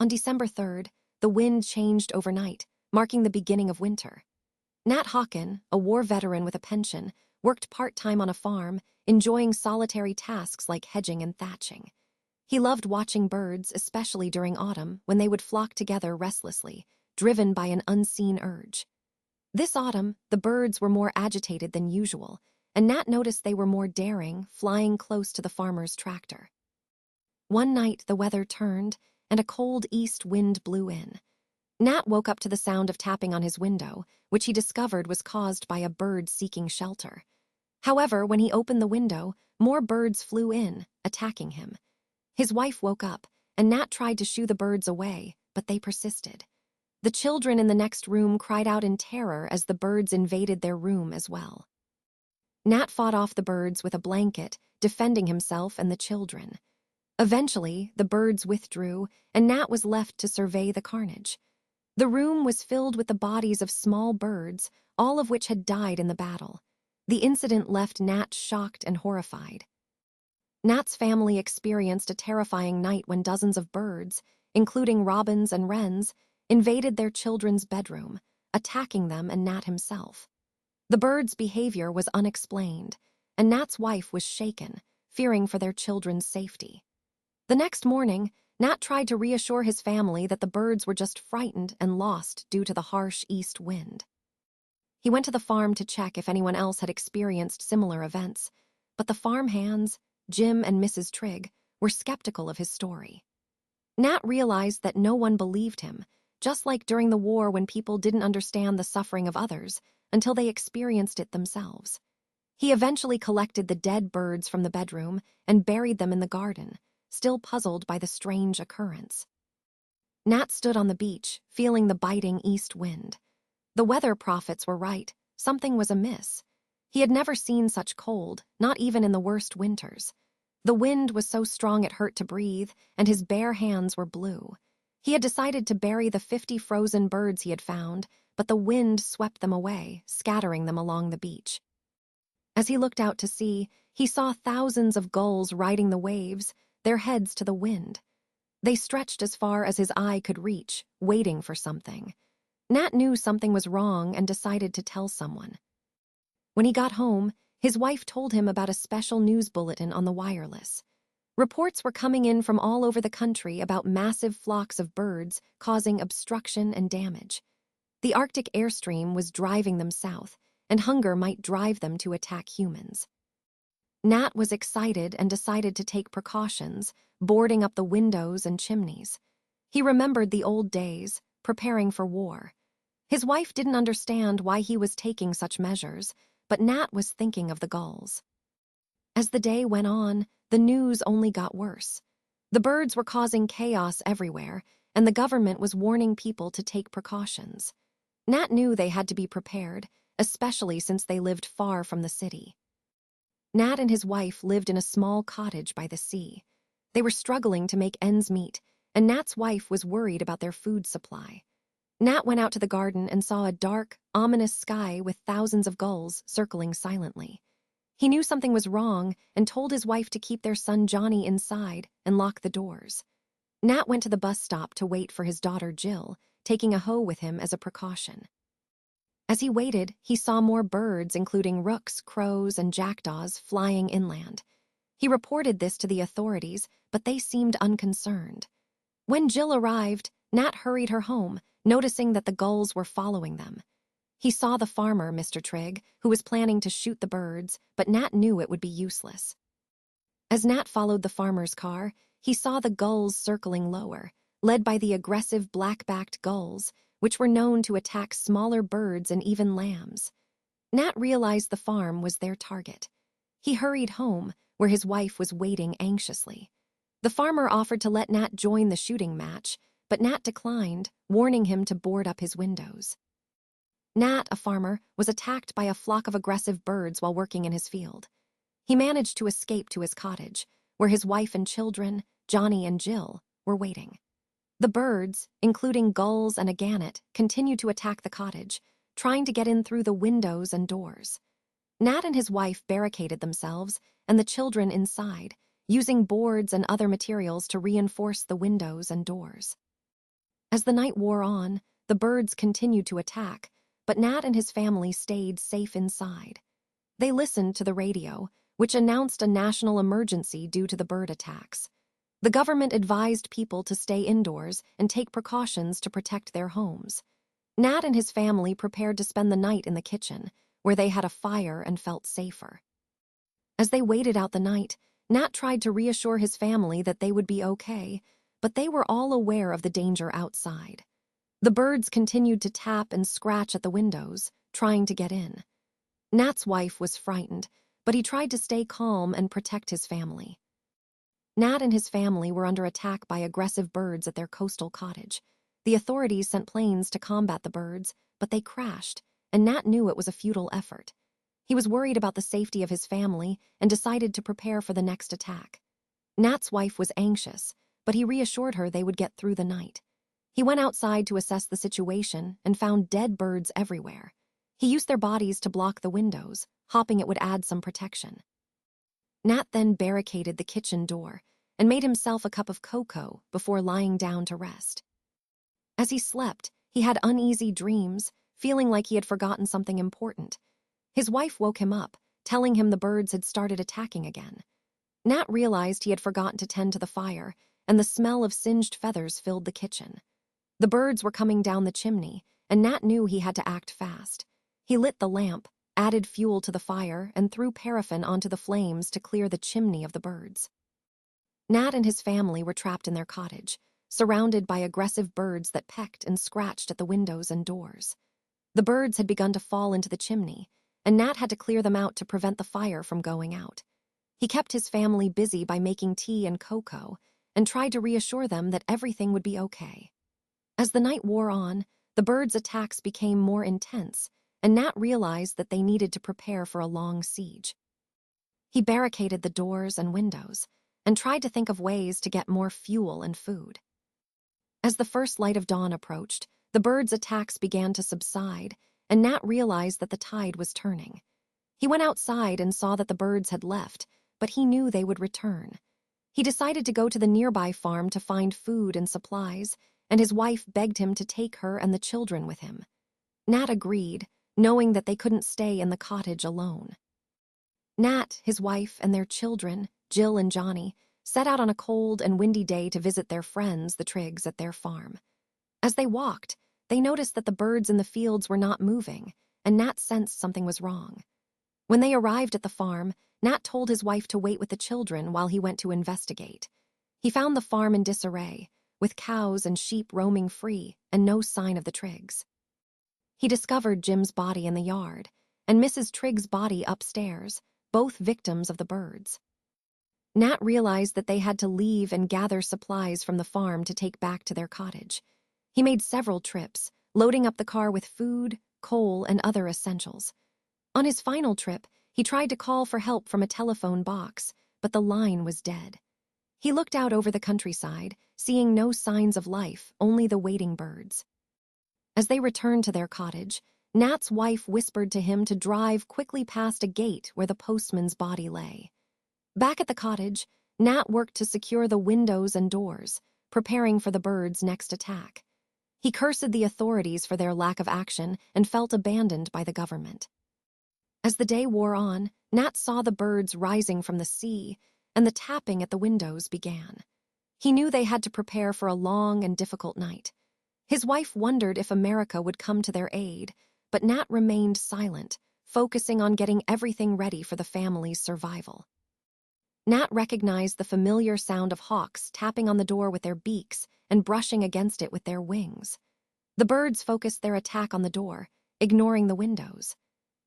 On December 3rd, the wind changed overnight, marking the beginning of winter. Nat Hawken, a war veteran with a pension, worked part-time on a farm, enjoying solitary tasks like hedging and thatching. He loved watching birds, especially during autumn, when they would flock together restlessly, driven by an unseen urge. This autumn, the birds were more agitated than usual, and Nat noticed they were more daring, flying close to the farmer's tractor. One night, the weather turned, and a cold east wind blew in. Nat woke up to the sound of tapping on his window, which he discovered was caused by a bird seeking shelter. However, when he opened the window, more birds flew in, attacking him. His wife woke up, and Nat tried to shoo the birds away, but they persisted. The children in the next room cried out in terror as the birds invaded their room as well. Nat fought off the birds with a blanket, defending himself and the children. Eventually, the birds withdrew, and Nat was left to survey the carnage. The room was filled with the bodies of small birds, all of which had died in the battle. The incident left Nat shocked and horrified. Nat's family experienced a terrifying night when dozens of birds, including robins and wrens, invaded their children's bedroom, attacking them and Nat himself. The birds' behavior was unexplained, and Nat's wife was shaken, fearing for their children's safety. The next morning, Nat tried to reassure his family that the birds were just frightened and lost due to the harsh east wind. He went to the farm to check if anyone else had experienced similar events, but the farm hands, Jim and Mrs. Trigg, were skeptical of his story. Nat realized that no one believed him, just like during the war when people didn't understand the suffering of others until they experienced it themselves. He eventually collected the dead birds from the bedroom and buried them in the garden, still puzzled by the strange occurrence. Nat stood on the beach, feeling the biting east wind. The weather prophets were right, something was amiss. He had never seen such cold, not even in the worst winters. The wind was so strong it hurt to breathe, and his bare hands were blue. He had decided to bury the 50 frozen birds he had found, but the wind swept them away, scattering them along the beach. As he looked out to sea, he saw thousands of gulls riding the waves, their heads to the wind. They stretched as far as his eye could reach, waiting for something. Nat knew something was wrong and decided to tell someone. When he got home, his wife told him about a special news bulletin on the wireless. Reports were coming in from all over the country about massive flocks of birds causing obstruction and damage. The Arctic airstream was driving them south, and hunger might drive them to attack humans. Nat was excited and decided to take precautions, boarding up the windows and chimneys. He remembered the old days, preparing for war. His wife didn't understand why he was taking such measures, but Nat was thinking of the gulls. As the day went on, the news only got worse. The birds were causing chaos everywhere, and the government was warning people to take precautions. Nat knew they had to be prepared, especially since they lived far from the city. Nat and his wife lived in a small cottage by the sea. They were struggling to make ends meet, and Nat's wife was worried about their food supply. Nat went out to the garden and saw a dark, ominous sky with thousands of gulls circling silently. He knew something was wrong and told his wife to keep their son Johnny inside and lock the doors. Nat went to the bus stop to wait for his daughter Jill, taking a hoe with him as a precaution. As he waited, he saw more birds, including rooks, crows, and jackdaws, flying inland. He reported this to the authorities, but they seemed unconcerned. When Jill arrived, Nat hurried her home, noticing that the gulls were following them. He saw the farmer, Mr. Trigg, who was planning to shoot the birds, but Nat knew it would be useless. As Nat followed the farmer's car, he saw the gulls circling lower, led by the aggressive black-backed gulls, which were known to attack smaller birds and even lambs. Nat realized the farm was their target. He hurried home, where his wife was waiting anxiously. The farmer offered to let Nat join the shooting match, but Nat declined, warning him to board up his windows. Nat, a farmer, was attacked by a flock of aggressive birds while working in his field. He managed to escape to his cottage, where his wife and children, Johnny and Jill, were waiting. The birds, including gulls and a gannet, continued to attack the cottage, trying to get in through the windows and doors. Nat and his wife barricaded themselves and the children inside, using boards and other materials to reinforce the windows and doors. As the night wore on, the birds continued to attack, but Nat and his family stayed safe inside. They listened to the radio, which announced a national emergency due to the bird attacks. The government advised people to stay indoors and take precautions to protect their homes. Nat and his family prepared to spend the night in the kitchen, where they had a fire and felt safer. As they waited out the night, Nat tried to reassure his family that they would be okay, but they were all aware of the danger outside. The birds continued to tap and scratch at the windows, trying to get in. Nat's wife was frightened, but he tried to stay calm and protect his family. Nat and his family were under attack by aggressive birds at their coastal cottage. The authorities sent planes to combat the birds, but they crashed, and Nat knew it was a futile effort. He was worried about the safety of his family and decided to prepare for the next attack. Nat's wife was anxious, but he reassured her they would get through the night. He went outside to assess the situation and found dead birds everywhere. He used their bodies to block the windows, hoping it would add some protection. Nat then barricaded the kitchen door and made himself a cup of cocoa before lying down to rest. As he slept, he had uneasy dreams, feeling like he had forgotten something important. His wife woke him up, telling him the birds had started attacking again. Nat realized he had forgotten to tend to the fire, and the smell of singed feathers filled the kitchen. The birds were coming down the chimney, and Nat knew he had to act fast. He lit the lamp, added fuel to the fire, and threw paraffin onto the flames to clear the chimney of the birds. Nat and his family were trapped in their cottage, surrounded by aggressive birds that pecked and scratched at the windows and doors. The birds had begun to fall into the chimney, and Nat had to clear them out to prevent the fire from going out. He kept his family busy by making tea and cocoa, and tried to reassure them that everything would be okay. As the night wore on, the birds' attacks became more intense, and Nat realized that they needed to prepare for a long siege. He barricaded the doors and windows, and tried to think of ways to get more fuel and food. As the first light of dawn approached, the birds' attacks began to subside, and Nat realized that the tide was turning. He went outside and saw that the birds had left, but he knew they would return. He decided to go to the nearby farm to find food and supplies, and his wife begged him to take her and the children with him. Nat agreed, knowing that they couldn't stay in the cottage alone. Nat, his wife, and their children, Jill and Johnny, set out on a cold and windy day to visit their friends, the Triggs, at their farm. As they walked, they noticed that the birds in the fields were not moving, and Nat sensed something was wrong. When they arrived at the farm, Nat told his wife to wait with the children while he went to investigate. He found the farm in disarray, with cows and sheep roaming free and no sign of the Triggs. He discovered Jim's body in the yard and Mrs. Trigg's body upstairs, both victims of the birds. Nat realized that they had to leave and gather supplies from the farm to take back to their cottage. He made several trips, loading up the car with food, coal, and other essentials. On his final trip, he tried to call for help from a telephone box, but the line was dead. He looked out over the countryside, seeing no signs of life, only the waiting birds. As they returned to their cottage, Nat's wife whispered to him to drive quickly past a gate where the postman's body lay. Back at the cottage, Nat worked to secure the windows and doors, preparing for the birds' next attack. He cursed the authorities for their lack of action and felt abandoned by the government. As the day wore on, Nat saw the birds rising from the sea, and the tapping at the windows began. He knew they had to prepare for a long and difficult night. His wife wondered if America would come to their aid, but Nat remained silent, focusing on getting everything ready for the family's survival. Nat recognized the familiar sound of hawks tapping on the door with their beaks and brushing against it with their wings. The birds focused their attack on the door, ignoring the windows.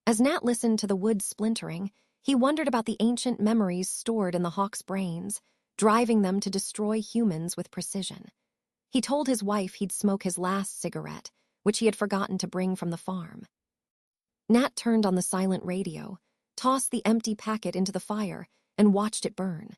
As Nat listened to the wood splintering, he wondered about the ancient memories stored in the hawks' brains, driving them to destroy humans with precision. He told his wife he'd smoke his last cigarette, which he had forgotten to bring from the farm. Nat turned on the silent radio, tossed the empty packet into the fire, and watched it burn.